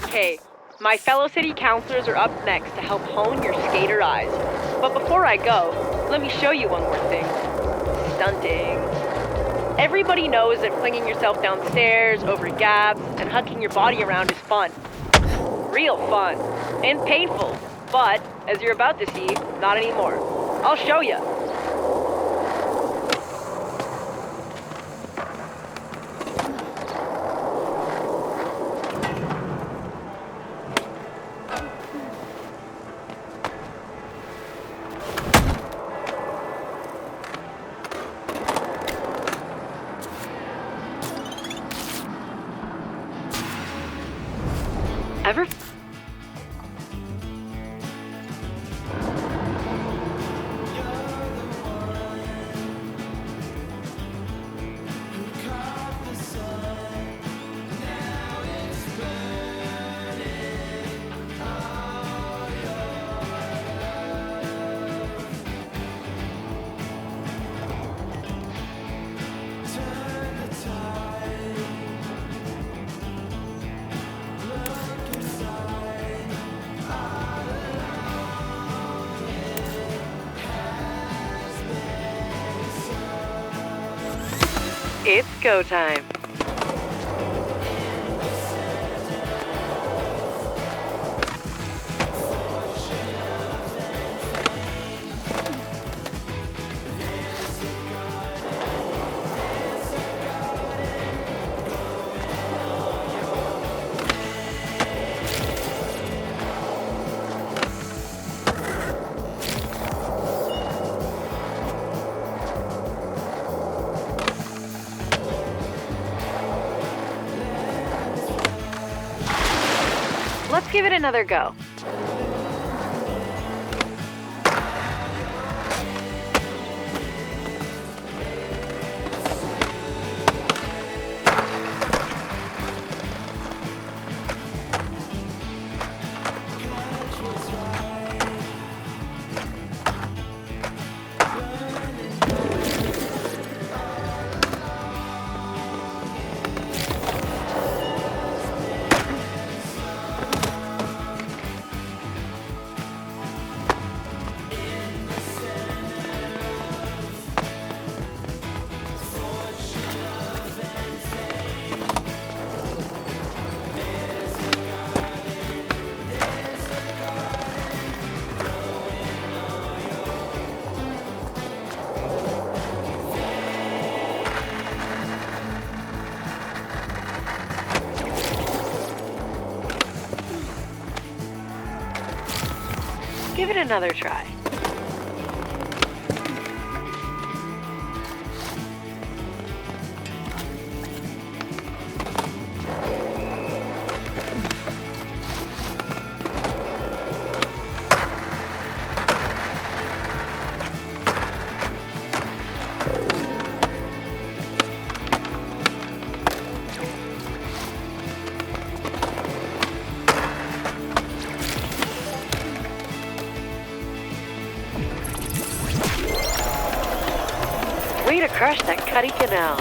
Okay, my fellow city councilors are up next to help hone your skater eyes. But before I go, let me show you one more thing. Stunting. Everybody knows that flinging yourself downstairs, over gaps, and hucking your body around is fun. Real fun. And painful. But, as you're about to see, not anymore. I'll show you. Ever? It's go time. Let's give it another go. Give it another try. Way to crush that cutty canal.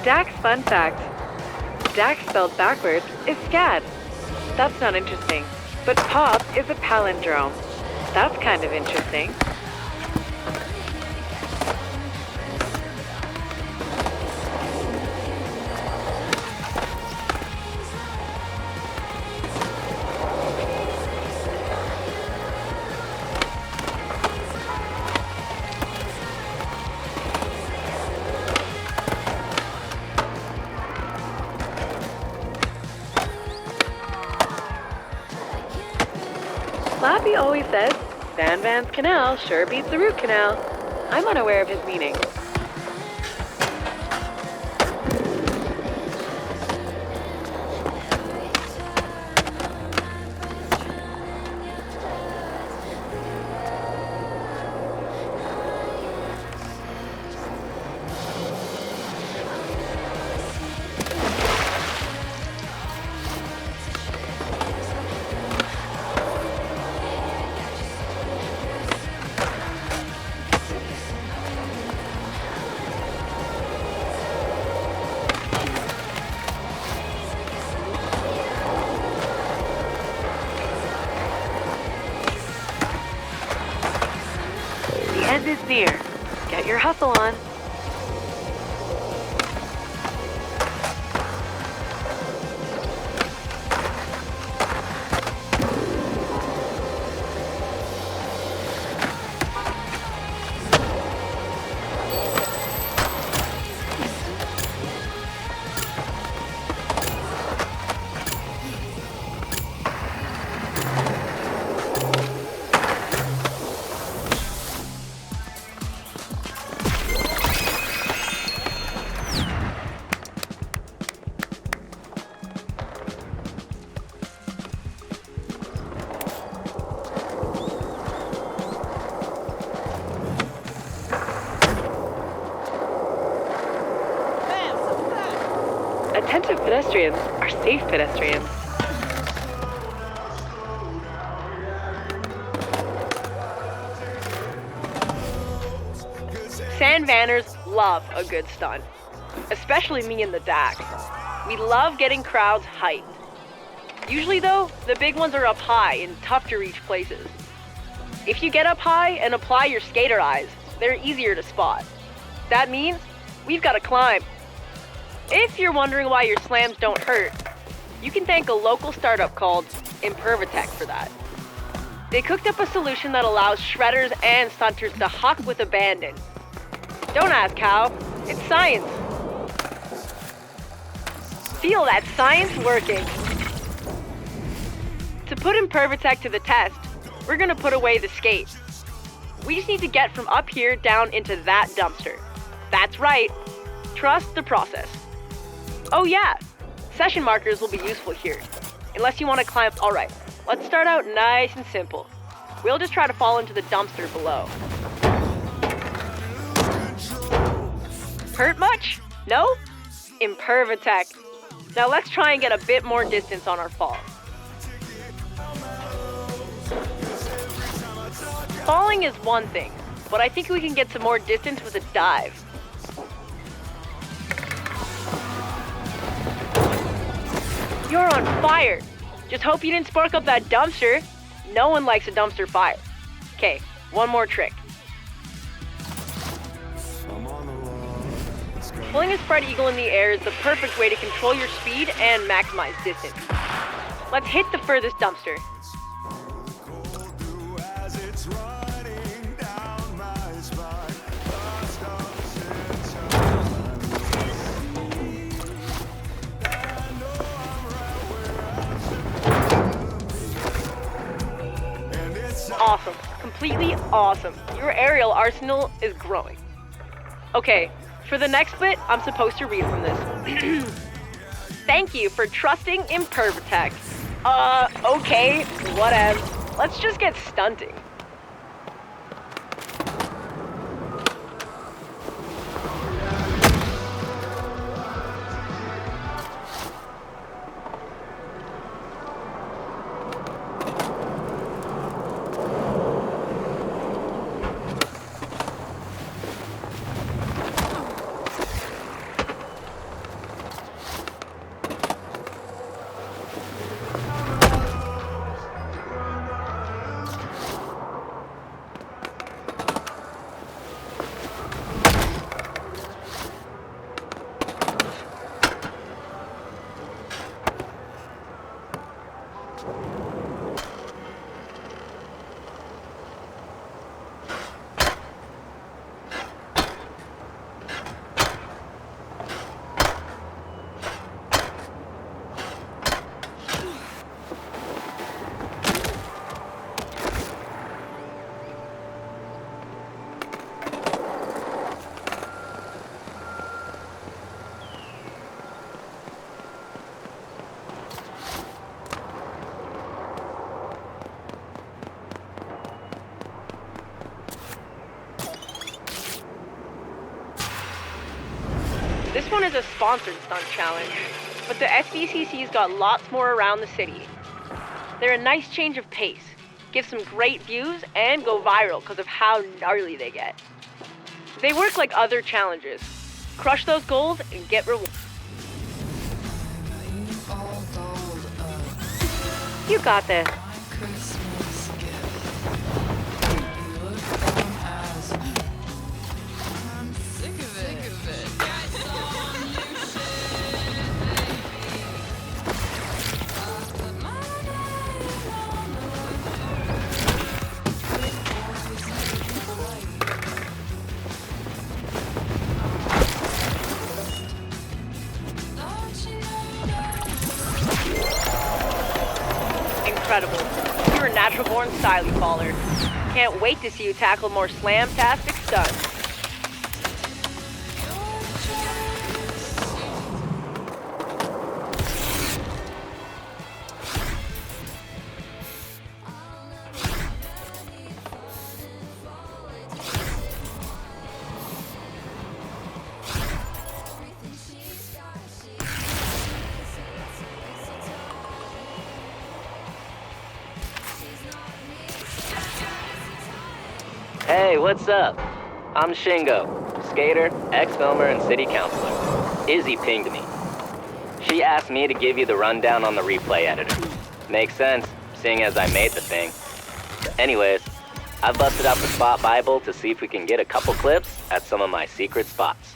Dax fun fact. Dax spelled backwards is scad. That's not interesting. But pop is a palindrome. That's kind of interesting. Slappy always says, Sandman's canal sure beats the root canal. I'm unaware of his meaning. The end is near. Get your hustle on. Attentive pedestrians are safe pedestrians. Sand vanners love a good stunt, especially me in the DAC. We love getting crowds hyped. Usually though, the big ones are up high and tough to reach places. If you get up high and apply your skater eyes, they're easier to spot. That means we've got to climb. If you're wondering why your slams don't hurt, you can thank a local startup called Impervatech for that. They cooked up a solution that allows shredders and stunters to huck with abandon. Don't ask how, it's science. Feel that science working. To put Impervatech to the test, we're gonna put away the skate. We just need to get from up here down into that dumpster. That's right, trust the process. Oh yeah, session markers will be useful here, unless you want to climb. All right, let's start out nice and simple. We'll just try to fall into the dumpster below. Hurt much? No? Impervatech. Now let's try and get a bit more distance on our fall. Falling is one thing, but I think we can get some more distance with a dive. You're on fire. Just hope you didn't spark up that dumpster. No one likes a dumpster fire. Okay, one more trick. Pulling a spread eagle in the air is the perfect way to control your speed and maximize distance. Let's hit the furthest dumpster. Awesome. Completely awesome. Your aerial arsenal is growing. Okay, for the next bit, I'm supposed to read from this. Thank you for trusting Impervatech. Okay, whatever. Let's just get stunting. one is a sponsored stunt challenge, but the SBCC's got lots more around the city. They're a nice change of pace, give some great views, and go viral because of how gnarly they get. They work like other challenges. Crush those goals and get rewarded. You got this. Incredible. You're a natural-born styly faller. Can't wait to see you tackle more slam-tastic stunts. Hey, what's up? I'm Shingo, skater, ex-filmer, and city councilor. Izzy pinged me. She asked me to give you the rundown on the replay editor. Makes sense, seeing as I made the thing. Anyways, I've busted out the spot Bible to see if we can get a couple clips at some of my secret spots.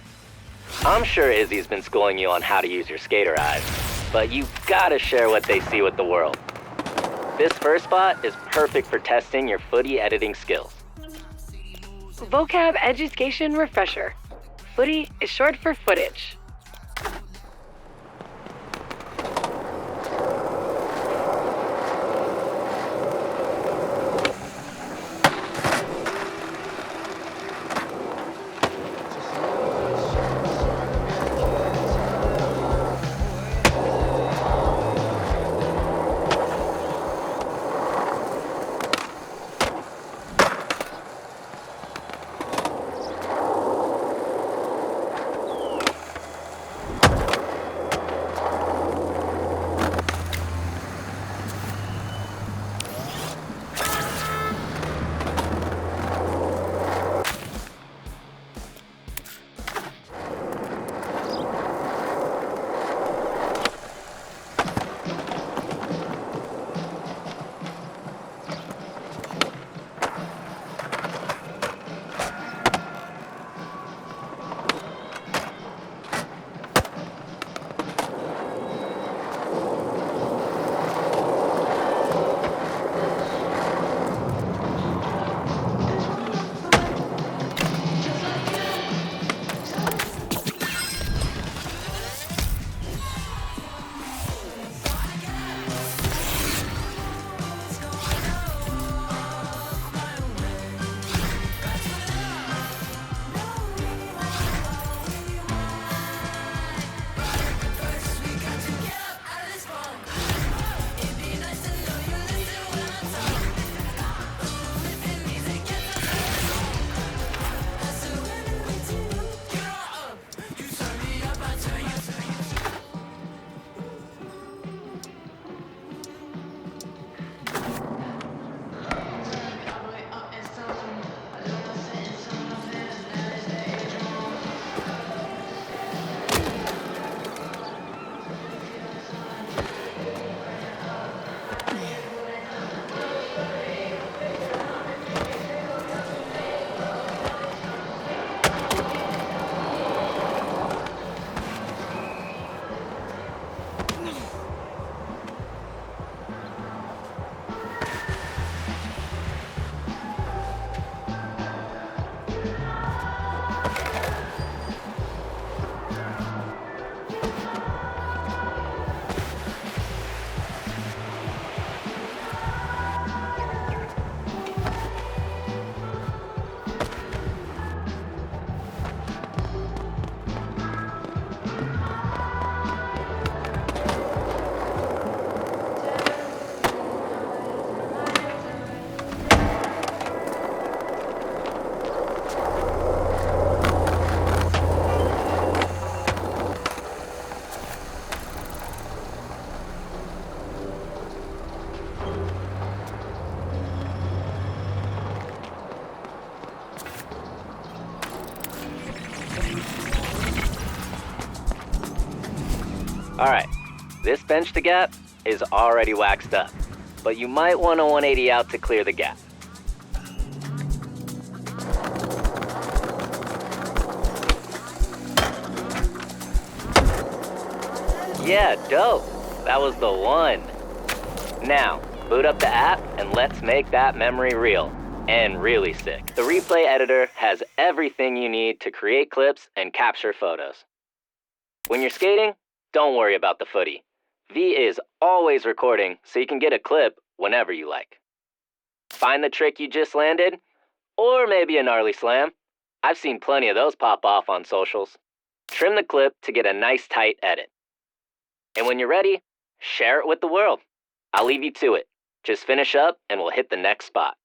I'm sure Izzy's been schooling you on how to use your skater eyes, but you gotta share what they see with the world. This first spot is perfect for testing your footy editing skills. Vocab education refresher. Footy is short for footage. Alright, this bench to gap is already waxed up, but you might want a 180 out to clear the gap. Yeah, dope. That was the one. Now, boot up the app and let's make that memory real and really sick. The replay editor has everything you need to create clips and capture photos. When you're skating, don't worry about the footy. V is always recording so you can get a clip whenever you like. Find the trick you just landed, or maybe a gnarly slam. I've seen plenty of those pop off on socials. Trim the clip to get a nice tight edit. And when you're ready, share it with the world. I'll leave you to it. Just finish up and we'll hit the next spot.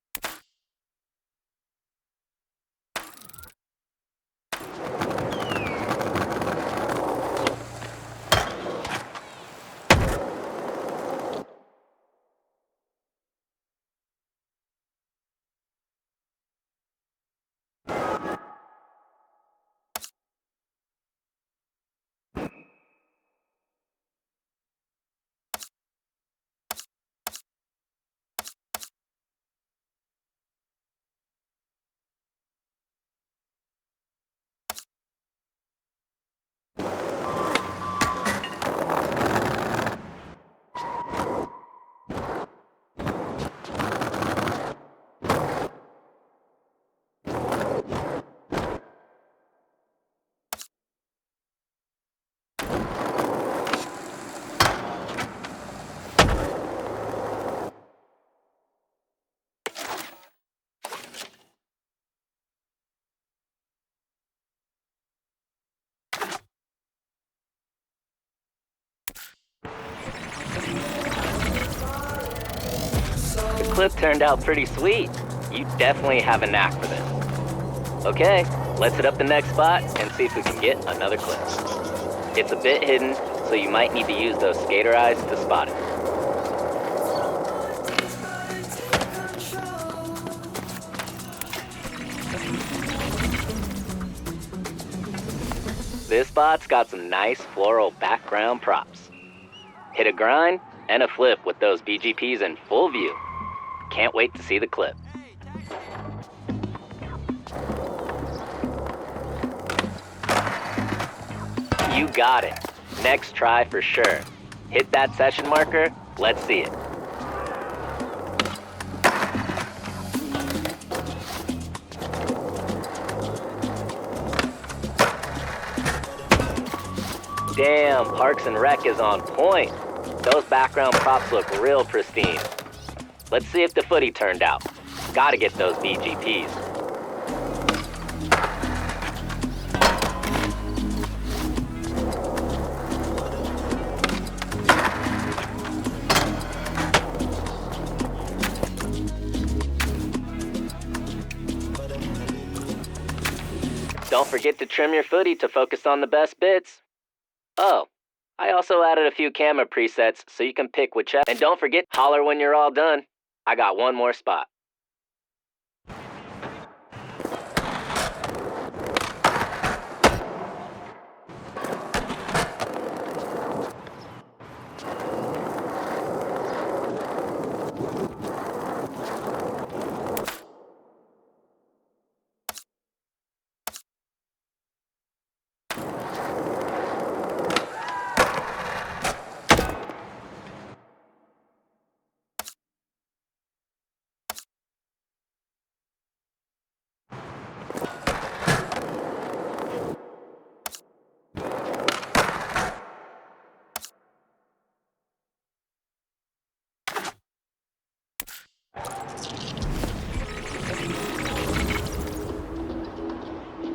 The clip turned out pretty sweet. You definitely have a knack for this. Okay, let's hit up the next spot and see if we can get another clip. It's a bit hidden, so you might need to use those skater eyes to spot it. This spot's got some nice floral background props. Hit a grind and a flip with those BGPs in full view. Can't wait to see the clip. You got it. Next try for sure. Hit that session marker. Let's see it. Damn, Parks and Rec is on point. Those background props look real pristine. Let's see if the footy turned out. Gotta get those BGPs. Don't forget to trim your footy to focus on the best bits. Oh, I also added a few camera presets so you can pick whichever. And don't forget, holler when you're all done. I got one more spot.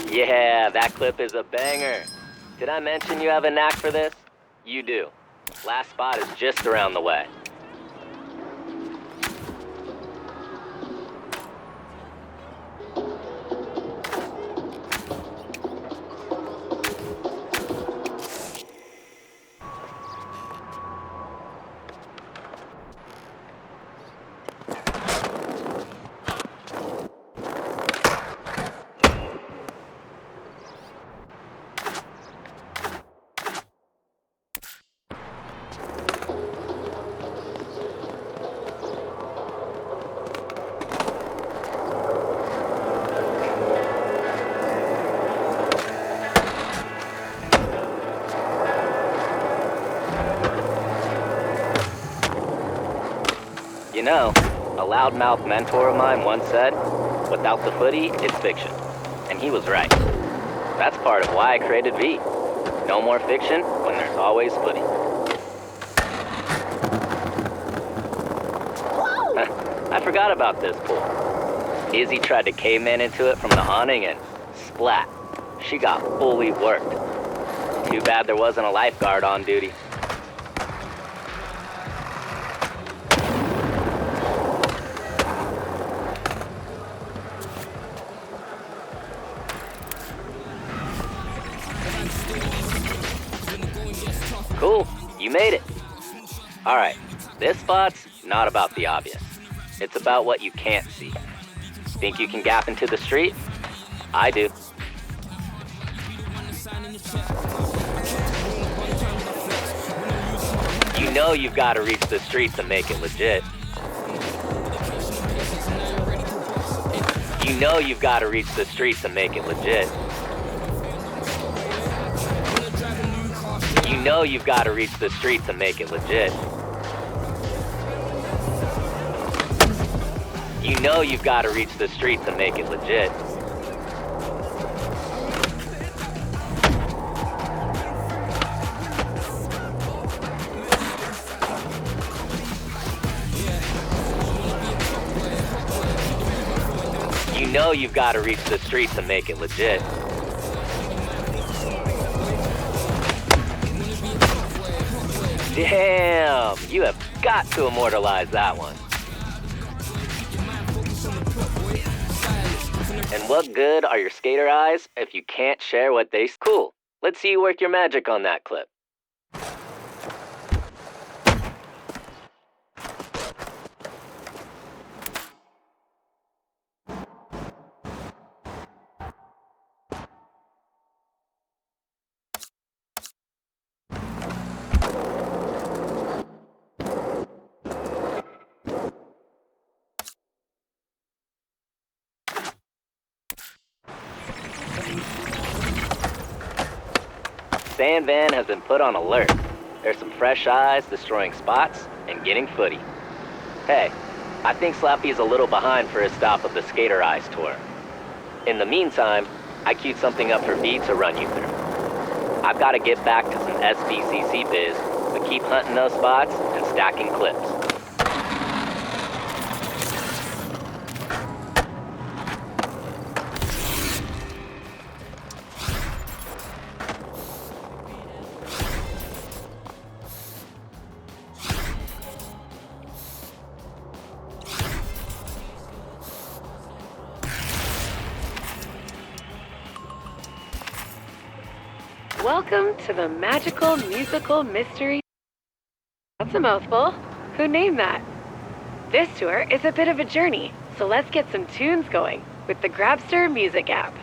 Yeah, that clip is a banger. Did I mention you have a knack for this? You do. Last spot is just around the way. You know, a loudmouth mentor of mine once said, without the footy, it's fiction. And he was right. That's part of why I created V. No more fiction when there's always footy. I forgot about this pool. Izzy tried to caveman into it from the awning and splat. She got fully worked. Too bad there wasn't a lifeguard on duty. Cool, you made it. All right, this spot's not about the obvious. It's about what you can't see. Think you can gap into the street? I do. You know you've got to reach the street to make it legit. You know you've got to reach the street to make it legit. You know you've got to reach the street to make it legit. You know you've got to reach the street to make it legit. You know you've got to reach the street to make it legit. Damn, you have got to immortalize that one. And what good are your skater eyes if you can't share what they... Cool, let's see you work your magic on that clip. Sand Van has been put on alert. There's some fresh eyes destroying spots and getting footy. Hey, I think Slappy's a little behind for his stop of the Skater Eyes tour. In the meantime, I queued something up for V to run you through. I've got to get back to some SBCC biz, but keep hunting those spots and stacking clips. Welcome to the magical musical mystery. That's a mouthful. Who named that? This tour is a bit of a journey, so let's get some tunes going with the Grabster Music app.